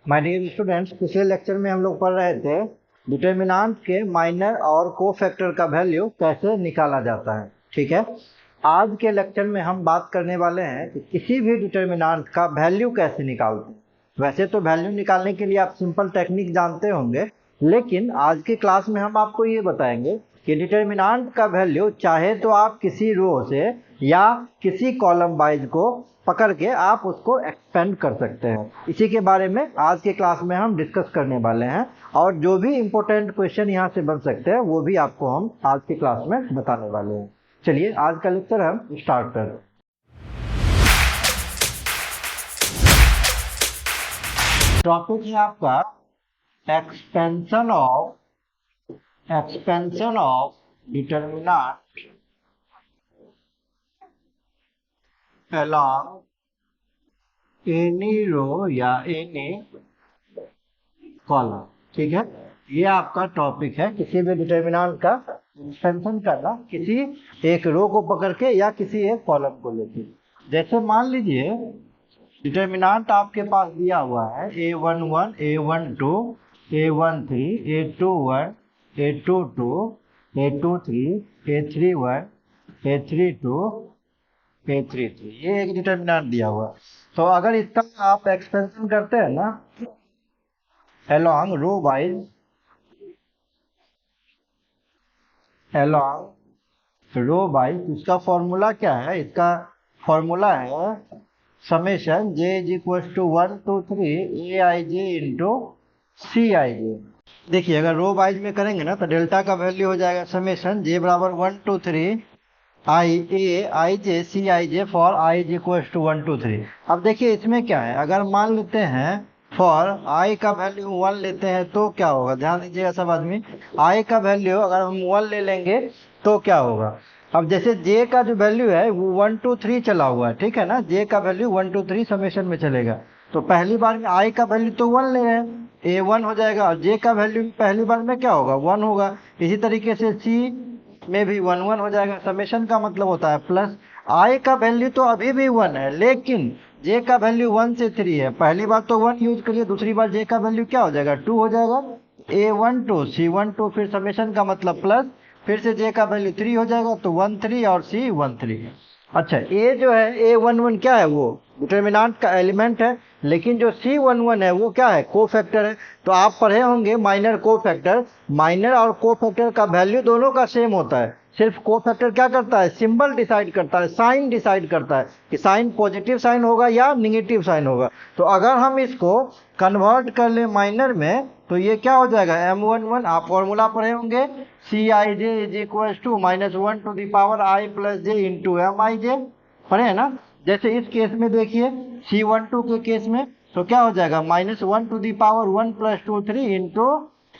My dear students, पिछले lecture में हम लोग पढ़ रहे थे डिटर्मिनेंट के माइनर और कोफैक्टर का वैल्यू कैसे निकाला जाता है। ठीक है, आज के लेक्चर में हम बात करने वाले हैं कि किसी भी डिटर्मिनेंट का वैल्यू कैसे निकालते हैं। वैसे तो वैल्यू निकालने के लिए आप सिंपल टेक्निक जानते होंगे, लेकिन आज की क्लास में हम आपको ये बताएंगे कि डिटर्मिनेंट का वैल्यू चाहे तो आप किसी रो से या किसी कॉलम वाइज को पकड़ के आप उसको एक्सपेंड कर सकते हैं। इसी के बारे में आज के क्लास में हम डिस्कस करने वाले हैं, और जो भी इम्पोर्टेंट क्वेश्चन यहाँ से बन सकते हैं वो भी आपको हम आज की क्लास में बताने वाले हैं। चलिए आज का लेक्चर हम स्टार्ट करें। टॉपिक है आपका expansion of determinant along any row या एनी कॉलम। ठीक है, ये आपका टॉपिक है, किसी भी डिटर्मिनेंट का एक्सपेंशन करना किसी एक रो को पकड़ के या किसी एक कॉलम को लेके। जैसे मान लीजिए डिटर्मिनेंट आपके पास दिया हुआ है a11, a12, a13, a21, a22, a23, a31, a32, a33, ये एक डिटर्मिनेंट दिया हुआ है। तो अगर इसका आप एक्सपेंशन करते हैं ना along रो वाइज, इसका फॉर्मूला क्या है? इसका फॉर्मूला है summation j is equal to 1 to 3 aij into C I J. देखिए अगर रो वाइज में करेंगे ना तो डेल्टा का वैल्यू हो जाएगा समेशन j बराबर 1 to 3 I J C I J for i is equal to 1 to 3। अब देखिए इसमें क्या है, अगर मान लेते हैं फॉर i का वैल्यू 1 लेते हैं तो क्या होगा, ध्यान दीजिएगा सब आदमी। i का वैल्यू अगर हम 1 ले लेंगे तो क्या होगा। अब जैसे j का जो वैल्यू है वो 1 to 3 चला हुआ है, ठीक है ना, j का वैल्यू 1 to 3 समेशन में चलेगा। तो पहली बार में i का वैल्यू तो 1 ले रहे हैं, a1 हो जाएगा, और j का वैल्यू पहली बार में क्या होगा 1 होगा। इसी तरीके से c में भी 1 1 हो जाएगा। समेशन का मतलब होता है प्लस। i का वैल्यू तो अभी भी 1 है, लेकिन j का वैल्यू 1 से 3 है। पहली बार तो 1 यूज करिए, दूसरी बार j का वैल्यू क्या हो जाएगा 2 हो जाएगा। a12 c12 फिर समेशन का मतलब प्लस, फिर से j का वैल्यू 3 हो जाएगा, तो 1 3 और c 1 3। अच्छा, a जो है a11 क्या है, वो डिटर्मिनेंट का एलिमेंट है, लेकिन जो c11 है वो क्या है, कोफैक्टर है। तो आप पढ़े होंगे माइनर कोफैक्टर। माइनर और कोफैक्टर का वैल्यू दोनों का सेम होता है, सिर्फ कोफैक्टर क्या करता है, सिंबल डिसाइड करता है, साइन डिसाइड करता है कि साइन पॉजिटिव साइन होगा या निगेटिव साइन होगा। तो अगर हम इसको कन्वर्ट कर ले माइनर में तो ये क्या हो जाएगा m11। आप फॉर्मूला पढ़े होंगे C I J is equal to -1 to the power i plus J into M I J, पढ़े है ना। जैसे इस केस में देखिए c12 के केस में तो क्या हो जाएगा -1 to the power 1 + 2 3 into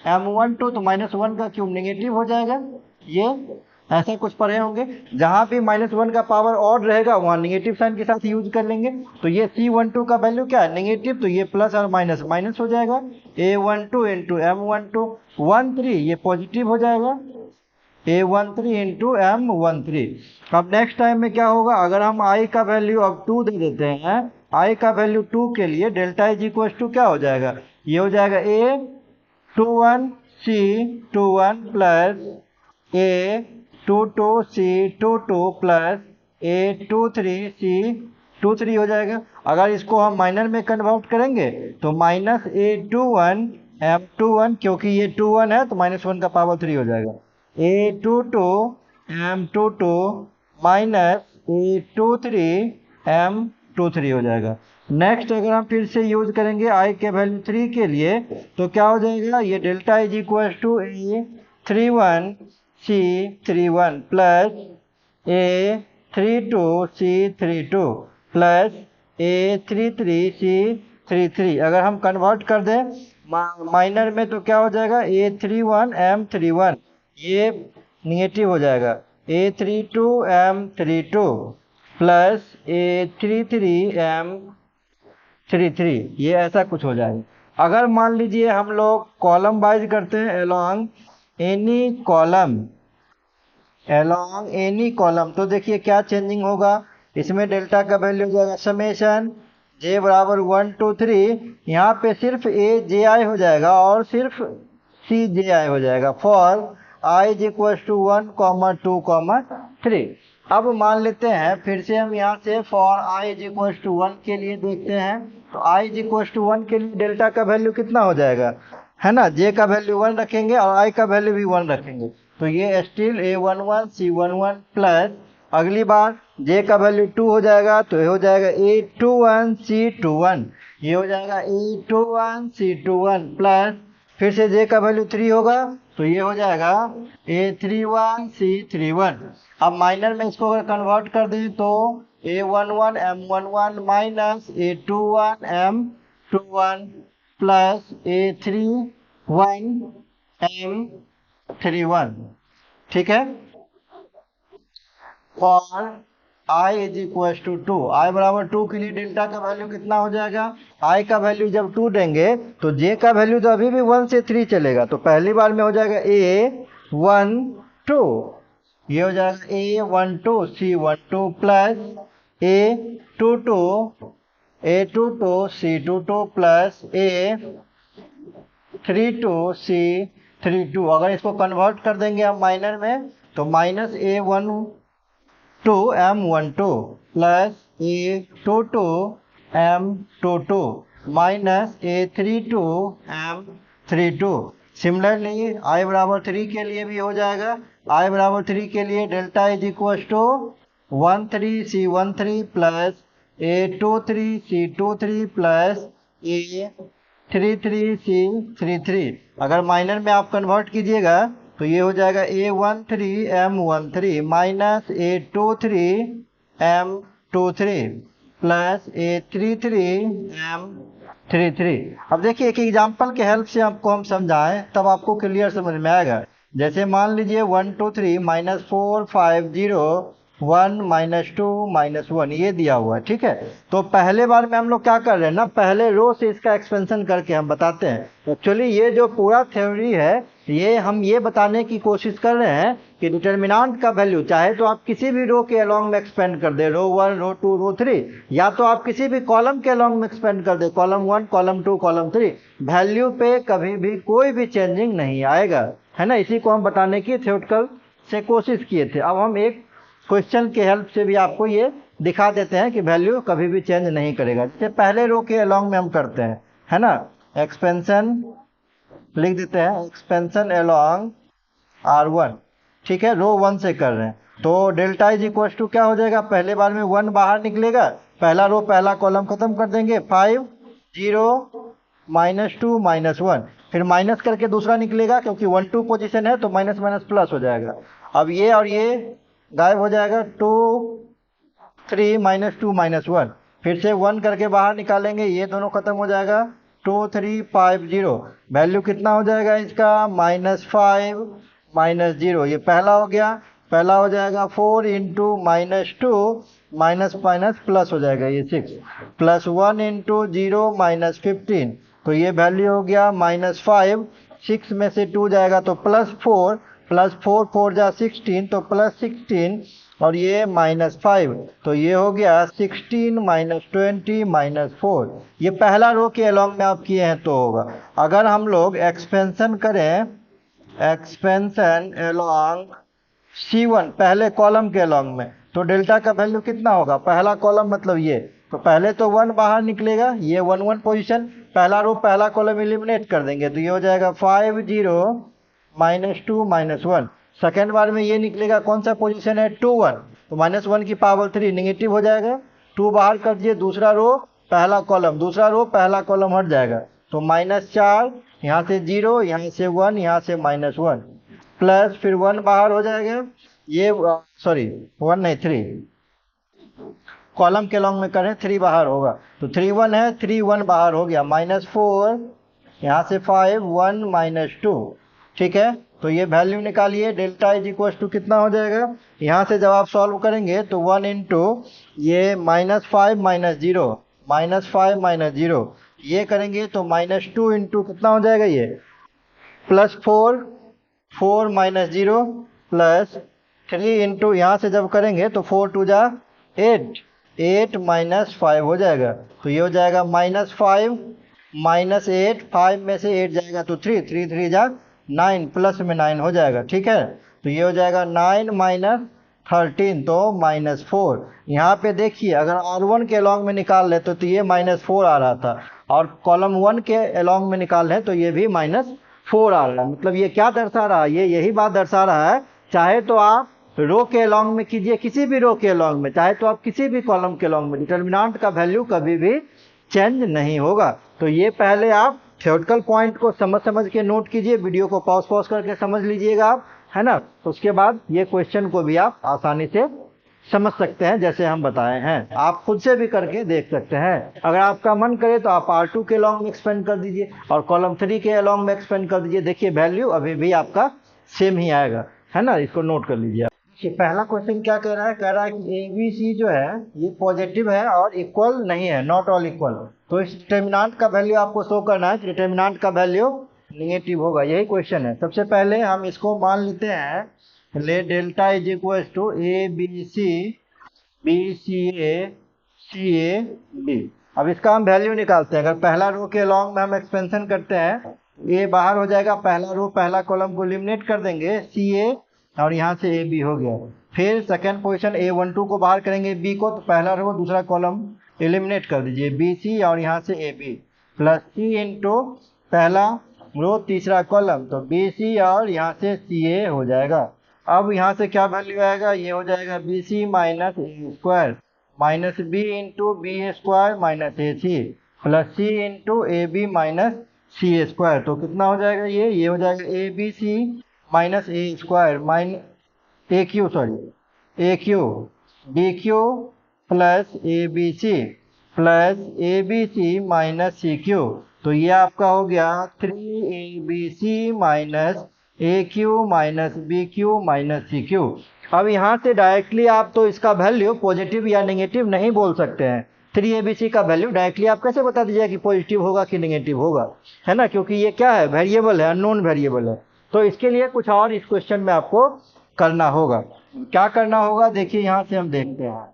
m12, तो -1 का क्यूब नेगेटिव हो जाएगा। ये ऐसा कुछ पढ़े होंगे, जहां भी -1 का पावर ऑड रहेगा वहां नेगेटिव साइन के साथ यूज कर लेंगे। तो ये c12 का वैल्यू क्या है, नेगेटिव, तो ये प्लस और माइनस माइनस हो जाएगा। a12 इंटू m12 13, ये पॉजिटिव हो जाएगा, a13 इंटू m13। अब नेक्स्ट टाइम में क्या होगा, अगर हम i का वैल्यू अब 2 दे देते हैं, i का वैल्यू 2 के लिए डेल्टा इज इक्वल टू क्या हो जाएगा, ये हो जाएगा a21 c21 plus a22 c22 plus a23 c23 हो जाएगा। अगर इसको हम माइनर में कन्वर्ट करेंगे तो माइनस a21 m21, क्योंकि ये 21 है तो -1 का पावर 3 हो जाएगा, a22 m22 minus a23 m23 हो जाएगा। नेक्स्ट अगर हम फिर से यूज करेंगे i के वैल्यू 3 के लिए तो क्या हो जाएगा, ये delta is equal to a31 c31 प्लस a32 c32 plus a33 c33। अगर हम कन्वर्ट कर दें माइनर में तो क्या हो जाएगा a31 m31, ये निगेटिव हो जाएगा, a32 m32 plus a33 m33, ये ऐसा कुछ हो जाएगा। अगर मान लीजिए हम लोग कॉलम वाइज करते हैं along एनी कॉलम, तो देखिए क्या चेंजिंग होगा, इसमें डेल्टा का वैल्यू हो जाएगा समेशन जे बराबर 1 2 3, यहाँ पे सिर्फ ए जे आई हो जाएगा और सिर्फ सी जे आई हो जाएगा for I is equal to 1, 2, 3। अब मान लेते हैं फिर से हम यहाँ से for I is equal to 1 के लिए देखते हैं। तो आई इज इक्वल टू 1 के लिए डेल्टा का वैल्यू कितना हो जाएगा, है ना, जे का वैल्यू 1 रखेंगे और आई का वैल्यू भी 1 रखेंगे। तो ये स्टिल A11 C11 प्लस अगली बार जे का वैल्यू 2 हो जाएगा तो ये हो जाएगा A21 C21, ये हो जाएगा A21 C21 प्लस फिर से जे का वैल्यू 3 होगा तो ये हो जाएगा A31 C31। अब माइनर में इसको अगर कन्वर्ट कर दें तो A11 M11 minus A21 M21 plus A31 M31, ठीक है। और i इज इक्वल टू 2, आई बराबर 2 के लिए डेल्टा का वैल्यू कितना हो जाएगा, i का वैल्यू जब 2 देंगे तो j का वैल्यू तो अभी भी 1 से 3 चलेगा। तो पहली बार में हो जाएगा A12, ये हो जाएगा A12 C12 plus A22 C22 plus A32 C32। अगर इसको कन्वर्ट कर देंगे हम माइनर में तो minus A12 M12 plus A22 M22 minus A32 M32। Similarly i बराबर 3 के लिए भी हो जाएगा। i बराबर 3 के लिए delta is equal to 13 C13 plus A23 C23 plus A33 C33। अगर माइनर में आप कन्वर्ट कीजिएगा तो ये हो जाएगा A13 M13 minus A23 M23 plus A33 M33। अब देखिए एक एग्जांपल के हेल्प से आपको हम समझाएं तब आपको क्लियर समझ में आएगा। जैसे मान लीजिए 1 2 3 माइनस 4 5 0 1 माइनस 2 माइनस 1 ये दिया हुआ है, ठीक है। तो पहले बार में हम लोग क्या कर रहे हैं ना, पहले रो से इसका एक्सपेंशन करके हम बताते हैं। एक्चुअली ये जो पूरा थ्योरी है ये हम ये बताने की कोशिश कर रहे हैं कि डिटर्मिनेंट का वैल्यू चाहे तो आप किसी भी रो के अलोंग में एक्सपेंड कर दे, रो 1 रो 2 रो 3, या तो आप किसी भी कॉलम के अलोंग में एक्सपेंड कर दे, कॉलम 1 कॉलम 2 कॉलम 3, वैल्यू पे कभी भी कोई भी चेंजिंग नहीं आएगा, है ना। इसी को हम बताने की थ्योरेटिकल से कोशिश किए थे। अब हम एक क्वेश्चन के हेल्प से भी आपको ये दिखा देते हैं कि वैल्यू कभी भी चेंज नहीं करेगा। जैसे पहले रो के अलोंग में हम करते हैं, है ना, एक्सपेंशन लिख देते हैं, एक्सपेंशन अलोंग R1, ठीक है, रो 1 से कर रहे हैं। तो डेल्टा इज इक्वल टू क्या हो जाएगा, पहले बार में 1 बाहर निकलेगा, पहला रो पहला कॉलम खत्म कर देंगे, 5 0 माइनस 2 माइनस 1, फिर माइनस करके दूसरा निकलेगा क्योंकि 1 2 पोजीशन है तो माइनस माइनस प्लस हो जाएगा। अब ये और ये गायब हो जाएगा, 2 3 माइनस 2 माइनस 1, फिर से 1 करके बाहर निकालेंगे, ये दोनों खत्म हो जाएगा, 2 3 5 0, वैल्यू कितना हो जाएगा इसका, माइनस 5 माइनस 0, ये पहला हो गया, पहला हो जाएगा 4 into minus 2 minus minus plus हो जाएगा, ये 6 प्लस 1 इंटू 0 माइनस 15, तो ये वैल्यू हो गया माइनस 5, 6 में से 2 जाएगा तो प्लस 4, प्लस 4 4 जा 16 तो प्लस 16, और ये माइनस 5, तो ये हो गया 16 माइनस 20 माइनस 4। ये पहला रो के अलोंग में आप किए हैं तो होगा। अगर हम लोग एक्सपेंशन करें, एक्सपेंशन अलोंग C1 पहले कॉलम के अलोंग में, तो डेल्टा का वैल्यू कितना होगा, पहला कॉलम मतलब ये, तो पहले तो 1 बाहर निकलेगा, ये 1 1 पोजीशन, पहला रो पहला कॉलम एलिमिनेट कर देंगे तो ये हो जाएगा 5 0 माइनस 2 माइनस 1। सेकेंड बार में ये निकलेगा, कौन सा पोजीशन है, 2 1, तो माइनस 1 की पावर 3 नेगेटिव हो जाएगा, 2 बाहर कर दिए, दूसरा रो पहला कॉलम, दूसरा रो पहला कॉलम हट जाएगा, तो माइनस 4, यहाँ से 0, यहाँ से 1, यहाँ से माइनस 1, प्लस फिर 1 बाहर हो जाएगा, ये सॉरी 1 नहीं 3, कॉलम के लॉन्ग में करें 3 बाहर होगा, तो 3 1 है, 3 1 बाहर हो गया, माइनस 4, यहाँ से 5 1 माइनस 2, ठीक है। तो ये वैल्यू निकालिए, डेल्टा इज इक्वल टू कितना हो जाएगा, यहाँ से जब आप सॉल्व करेंगे तो 1 इंटू ये माइनस 5 माइनस 0, माइनस 5 माइनस 0, ये करेंगे तो माइनस 2 इंटू कितना हो जाएगा, ये प्लस 4 4 माइनस 0 प्लस 3 इंटू यहाँ से जब करेंगे तो 4 2 जा 8 8 माइनस 5 हो जाएगा, तो ये हो जाएगा -5 माइनस 8, 5 में से 8 जाएगा तो 3, 3 3 जा 9, प्लस में 9 हो जाएगा। ठीक है, तो ये हो जाएगा 9 माइनस 13 तो -4। यहाँ पे देखिए अगर R1 के अलॉन्ग में निकाल ले तो ये -4 आ रहा था, और कॉलम 1 के अलॉन्ग में निकाल लें तो ये भी -4 आ रहा है। मतलब ये क्या दर्शा रहा है, ये यही बात दर्शा रहा है, चाहे तो आप रो के अलॉन्ग में कीजिए, किसी भी रो के अलॉन्ग में, चाहे तो आप किसी भी कॉलम के अलॉन्ग में, डिटर्मिनेंट का वैल्यू कभी भी चेंज नहीं होगा। तो ये पहले आप थ्योरेटिकल पॉइंट को समझ के नोट कीजिए, वीडियो को पॉज करके समझ लीजिएगा आप, है ना। तो उसके बाद ये क्वेश्चन को भी आप आसानी से समझ सकते हैं, जैसे हम बताए हैं, आप खुद से भी करके देख सकते हैं। अगर आपका मन करे तो आप R2 के अलॉन्ग में एक्सपेंड कर दीजिए और कॉलम 3 के अलॉन्ग में एक्सपेंड कर दीजिए, देखिए वैल्यू अभी भी आपका सेम ही आएगा, है ना। इसको नोट कर लीजिए। पहला क्वेश्चन क्या कह रहा है कि ABC जो है ये पॉजिटिव है और इक्वल नहीं है, नॉट ऑल इक्वल। तो इस डिटर्मिनेंट का वैल्यू आपको शो करना है, डिटर्मिनेंट का वैल्यू नेगेटिव होगा, यही क्वेश्चन है। सबसे पहले हम इसको मान लेते हैं, ले delta is equal to ABC BCA CAB। अब इसका हम वैल्यू निकालते हैं। अगर पहला रो के अलॉन्ग में हम एक्सपेंशन करते हैं, ए बाहर हो जाएगा, पहला रो पहला कॉलम को एलिमिनेट कर देंगे, CA और यहाँ से AB हो गया। फिर सेकंड पोजीशन A12 को बाहर करेंगे, B को, तो पहला रो दूसरा कॉलम एलिमिनेट कर दीजिए, BC और यहाँ से AB प्लस C इंटू पहला रो तीसरा कॉलम, तो BC और यहाँ से CA हो जाएगा। अब यहाँ से क्या वैल्यू आएगा, ये हो जाएगा BC minus A square minus B into B square minus AC plus C into AB minus C square. तो कितना हो जाएगा, ये हो जाएगा ABC minus A square minus AQ AQ BQ plus ABC plus ABC minus CQ। तो ये आपका हो गया 3ABC minus AQ minus BQ minus CQ। अब यहाँ से डायरेक्टली आप तो इसका वैल्यू पॉजिटिव या नेगेटिव नहीं बोल सकते हैं। 3ABC का वैल्यू डायरेक्टली आप कैसे बता दीजिएगा कि पॉजिटिव होगा कि नेगेटिव होगा, है ना, क्योंकि ये क्या है, वेरिएबल है, अननोन वेरिएबल है। तो इसके लिए कुछ और इस क्वेश्चन में आपको करना होगा। क्या करना होगा, देखिए यहाँ से हम देखते हैं।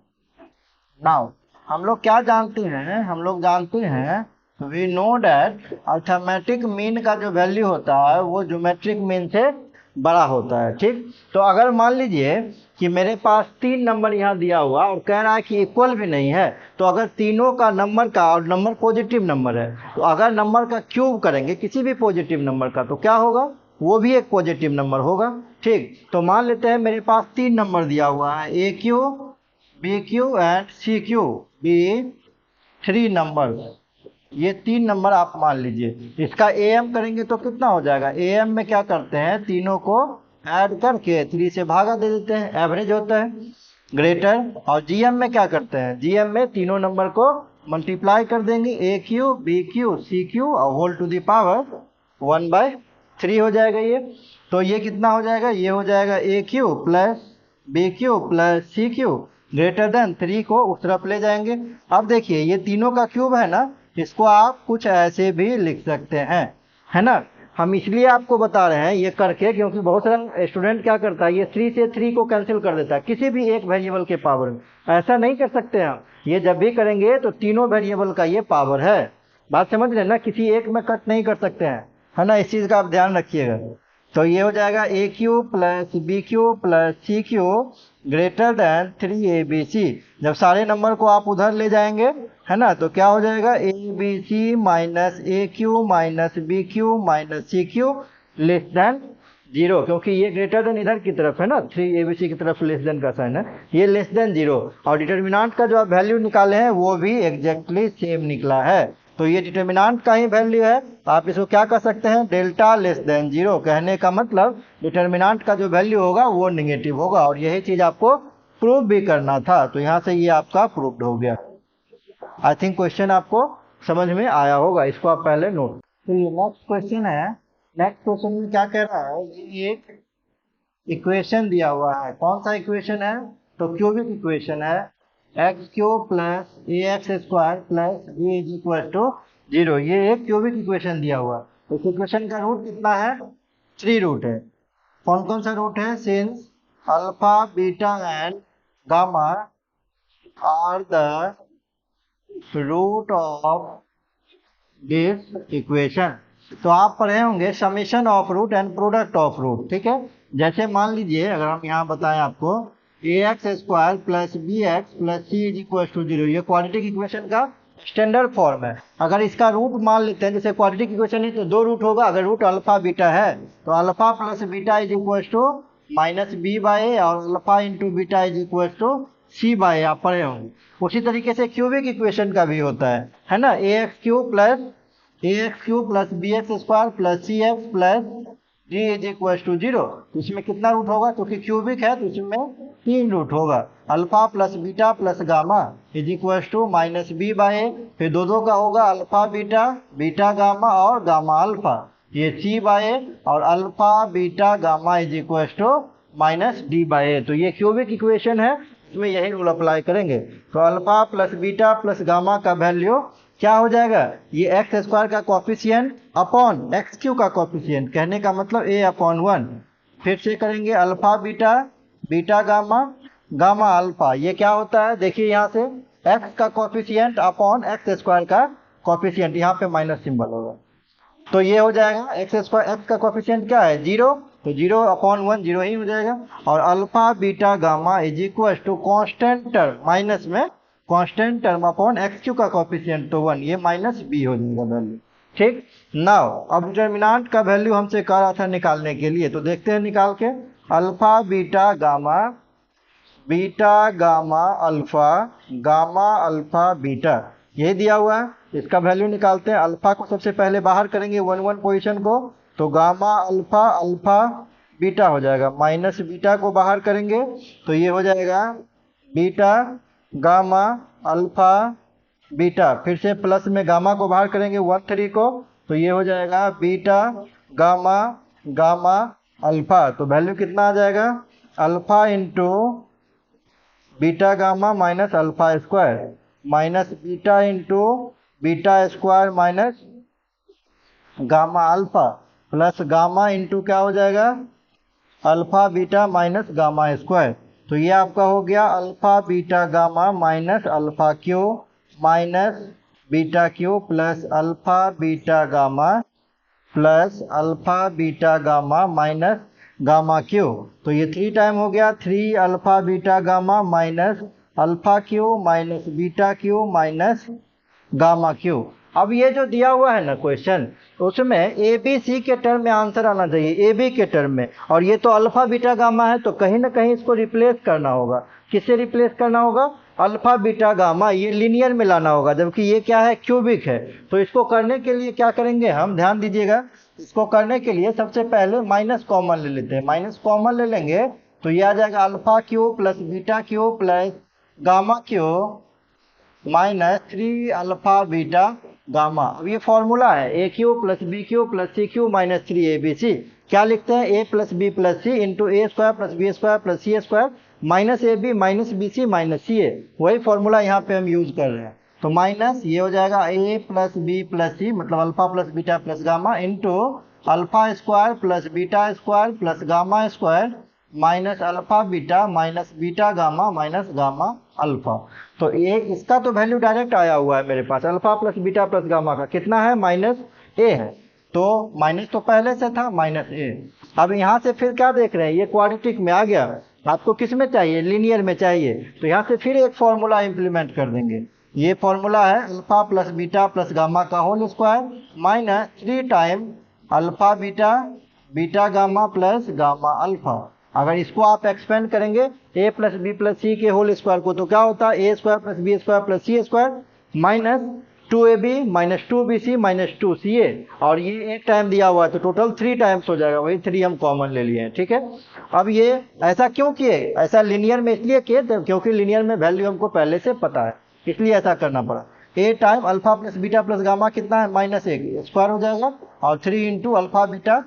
नाउ हम लोग क्या जानते हैं, हम लोग जानते हैं we know that arithmetic mean का जो वैल्यू होता है वो ज्योमेट्रिक मीन से बड़ा होता है। ठीक, तो अगर मान लीजिए कि मेरे पास 3 नंबर यहाँ दिया हुआ और कह रहा है कि इक्वल भी नहीं है, तो अगर तीनों का नंबर का, और नंबर पॉजिटिव नंबर है, तो अगर नंबर का क्यूब करेंगे किसी भी पॉजिटिव नंबर का, तो क्या होगा, वो भी एक पॉजिटिव नंबर होगा। ठीक, तो मान लेते हैं मेरे पास 3 नंबर दिया हुआ है, AQ BQ एंड CQ, भी 3 नंबर, ये 3 नंबर आप मान लीजिए। इसका AM करेंगे तो कितना हो जाएगा, AM में क्या करते हैं, तीनों को ऐड करके 3 से भागा दे देते हैं, एवरेज होता है ग्रेटर। और GM में क्या करते हैं, GM में तीनों नंबर को मल्टीप्लाई कर देंगे, AQ BQ CQ और होल टू द पावर 1/3 हो जाएगा ये। तो ये कितना हो जाएगा, ये हो जाएगा AQ plus BQ plus CQ greater than 3 को उस तरफ ले जाएंगे। अब देखिए ये तीनों का क्यूब है ना, इसको आप कुछ ऐसे भी लिख सकते हैं, है ना। हम इसलिए आपको बता रहे हैं ये करके, क्योंकि बहुत सारा स्टूडेंट क्या करता है, ये 3 से 3 को कैंसिल कर देता है किसी भी एक वेरिएबल के पावर में। ऐसा नहीं कर सकते हैं, ये जब भी करेंगे तो तीनों वेरिएबल का ये पावर है, बात समझ रहे ना, किसी एक में कट नहीं कर सकते हैं, है ना, इस चीज़ का आप ध्यान रखिएगा। तो ये हो जाएगा AQ plus BQ plus CQ greater than 3ABC। जब सारे नंबर को आप उधर ले जाएंगे, है ना, तो क्या हो जाएगा, ABC minus AQ minus BQ minus CQ less than 0, क्योंकि ये ग्रेटर देन इधर की तरफ है ना, 3ABC की तरफ लेस देन का साइन है, ये लेस देन 0। और डिटर्मिनेंट का जो आप वैल्यू निकाले हैं वो भी एग्जैक्टली सेम निकला है। तो ये डिटर्मिनेंट का ही वैल्यू है, आप इसको क्या कर सकते हैं, डेल्टा लेस देन 0। कहने का मतलब डिटर्मिनेंट का जो वैल्यू होगा वो नेगेटिव होगा, और यही चीज आपको प्रूव भी करना था। तो यहाँ से ये आपका प्रूव्ड हो गया। आई थिंक क्वेश्चन आपको समझ में आया होगा, इसको आप पहले नोट। तो ये नेक्स्ट क्वेश्चन है। नेक्स्ट क्वेश्चन में क्या कह रहा है, ये एक इक्वेशन दिया हुआ है। कौन सा इक्वेशन है, तो क्यूबिक इक्वेशन है, x³ plus AX square plus B is equal to 0। ये एक क्यूबिक इक्वेशन दिया हुआ है। इस इक्वेशन का रूट कितना है, 3 रूट है। कौन कौन सा रूट है, since alpha beta and gamma are the root of this equation. तो आप पढ़े होंगे summation of root and product of root, ठीक है। जैसे मान लीजिए अगर हम यहाँ बताएं आपको A X square plus B X plus C is equal to 0, ये क्वाड्रेटिक इक्वेशन का स्टैंडर्ड फॉर्म है। अगर इसका रूट मान लेते हैं, जैसे क्वाड्रेटिक इक्वेशन है तो दो रूट होगा, अगर रूट अल्फा बीटा है तो alpha plus beta is equal to minus B by A और alpha into beta is equal to C by, आप पढ़े होंगे। उसी तरीके से क्यूबिक इक्वेशन का भी होता है ना, A X cube plus B X square plus C X plus D is equal to 0। तो इसमें कितना रूट होगा, क्योंकि क्यूबिक है तो इसमें 3 रूट होगा। Alpha plus beta plus gamma is equal to minus B by, फिर दो का होगा अल्फा बीटा, बीटा गामा और गामा अल्फा, ये सी बाई और alpha beta gamma is equal to minus D by. तो ये क्यूबिक इक्वेशन है, इसमें यही रूल अप्लाई करेंगे। तो alpha plus beta plus gamma का वैल्यू क्या हो जाएगा, ये एक्स स्क्वायर का कॉफिशिएंट अपॉन एक्स क्यू का कॉफिशिएंट, कहने का मतलब ए अपॉन 1। फिर से करेंगे alpha beta, beta gamma, gamma alpha, ये क्या होता है देखिए यहाँ से एक्स का कॉफिशिएंट अपॉन एक्स स्क्वायर का कॉफिशिएंट, यहाँ पे माइनस सिंबल होगा। तो ये हो जाएगा एक्स स्क्वायर, एक्स का कॉफिशिएंट क्या है 0, तो 0 अपॉन 1 0 ही हो जाएगा। और alpha beta gamma is equal to constant term, minus में constant term upon X cube का कॉफिशिएंट तो 1, ये माइनस बी हो जाएगा वैल्यू, ठीक। नाउ अब डिटरमिनेंट का वैल्यू हमसे कह रहा था निकालने के लिए, तो देखते हैं निकाल के। Alpha beta gamma alpha, gamma alpha beta, यही दिया हुआ है, इसका वैल्यू निकालते हैं। अल्फा को सबसे पहले बाहर करेंगे 1 1 पोजीशन को, तो गामा अल्फा अल्फा बीटा हो जाएगा, माइनस बीटा को बाहर करेंगे तो ये हो जाएगा बीटा गामा अल्फा बीटा, फिर से प्लस में गामा को बाहर करेंगे 1 3 को, तो ये हो जाएगा बीटा गामा गामा अल्फा। तो वैल्यू कितना आ जाएगा, alpha into beta gamma minus alpha square minus beta into beta square minus gamma alpha plus gamma into क्या हो जाएगा alpha beta minus gamma square. तो ये आपका हो गया alpha beta gamma minus alpha Q minus beta cube plus alpha beta gamma plus alpha beta gamma minus gamma Q. तो ये 3 टाइम हो गया, 3 alpha beta gamma minus alpha Q minus beta Q minus gamma Q. अब ये जो दिया हुआ है ना क्वेश्चन, उसमें ए बी सी के टर्म में आंसर आना चाहिए, ए बी के टर्म में, और ये तो अल्फा बीटा गामा है तो कहीं ना कहीं इसको रिप्लेस करना होगा। किससे रिप्लेस करना होगा, अल्फा बीटा गामा, ये लीनियर में लाना होगा, जबकि ये क्या है क्यूबिक है। तो इसको करने के लिए क्या करेंगे हम, ध्यान दीजिएगा, इसको करने के लिए सबसे पहले माइनस कॉमन ले लेते हैं। माइनस कॉमन ले लेंगे तो ये आ जाएगा alpha cube plus beta cube plus gamma cube minus 3 alpha beta gamma. अब ये फॉर्मूला है A cube plus B cube plus C cube minus 3 A B C. क्या लिखते हैं, A plus B plus C into A square plus B square plus C square minus A B minus B C minus C A. वही formula यहाँ पे हम use कर रहे हैं। तो माइनस ये हो जाएगा ए प्लस बी प्लस सी, मतलब alpha plus beta plus gamma into alpha square plus beta square plus gamma square minus alpha beta minus beta gamma minus gamma alpha. तो ये इसका तो वैल्यू डायरेक्ट आया हुआ है मेरे पास, alpha plus beta plus gamma का कितना है माइनस ए है, तो माइनस तो पहले से था माइनस ए। अब यहाँ से फिर क्या देख रहे हैं, ये क्वाड्रेटिक में आ गया, आपको किस में चाहिए, लीनियर में चाहिए, तो यहाँ से फिर एक फॉर्मूला इंप्लीमेंट कर देंगे। ये फॉर्मूला है alpha plus beta plus gamma का whole square minus 3 time alpha beta beta gamma plus gamma alpha. अगर इसको आप एक्सपेंड करेंगे a plus B plus C के होल स्क्वायर को, तो क्या होता है A square plus B square plus C square minus 2ab minus 2bc minus 2ca, और ये एक टाइम दिया हुआ है तो टोटल 3 टाइम्स हो जाएगा, वही 3 हम कॉमन ले लिए हैं, ठीक है। अब ये ऐसा क्यों किए, ऐसा लिनियर में इसलिए किए क्योंकि लिनियर में वैल्यू हमको पहले से पता है, इसलिए ऐसा करना पड़ा। ए time alpha plus beta plus gamma कितना है माइनस ए स्क्वायर हो जाएगा, और 3 into alpha beta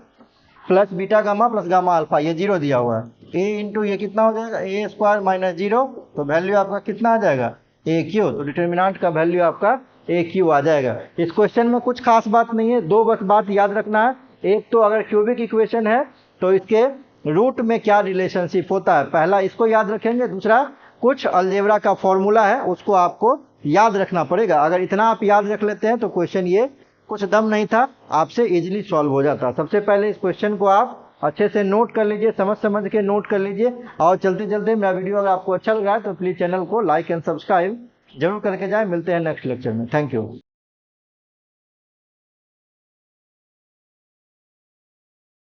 plus beta gamma plus gamma alpha, ये 0 दिया हुआ है, ए इंटू ये कितना हो जाएगा ए स्क्वायर माइनस 0, तो वैल्यू आपका कितना आ जाएगा ए क्यू। तो डिटर्मिनेंट का वैल्यू आपका ए क्यू आ जाएगा। इस क्वेश्चन में कुछ खास बात नहीं है, 2 बस बात याद रखना है। एक तो अगर क्यूबिक इक्वेशन है तो इसके रूट में क्या रिलेशनशिप होता है, पहला इसको याद रखेंगे, दूसरा कुछ अलजेब्रा का फॉर्मूला है उसको आपको याद रखना पड़ेगा। अगर इतना आप याद रख लेते हैं तो क्वेश्चन ये कुछ दम नहीं था, आपसे इजीली सॉल्व हो जाता। सबसे पहले इस क्वेश्चन को आप अच्छे से नोट कर लीजिए, समझ के नोट कर लीजिए। और चलते चलते मेरा वीडियो अगर आपको अच्छा लग रहा है तो प्लीज़ चैनल को लाइक एंड सब्सक्राइब जरूर करके जाए। मिलते हैं नेक्स्ट लेक्चर में। Thank you.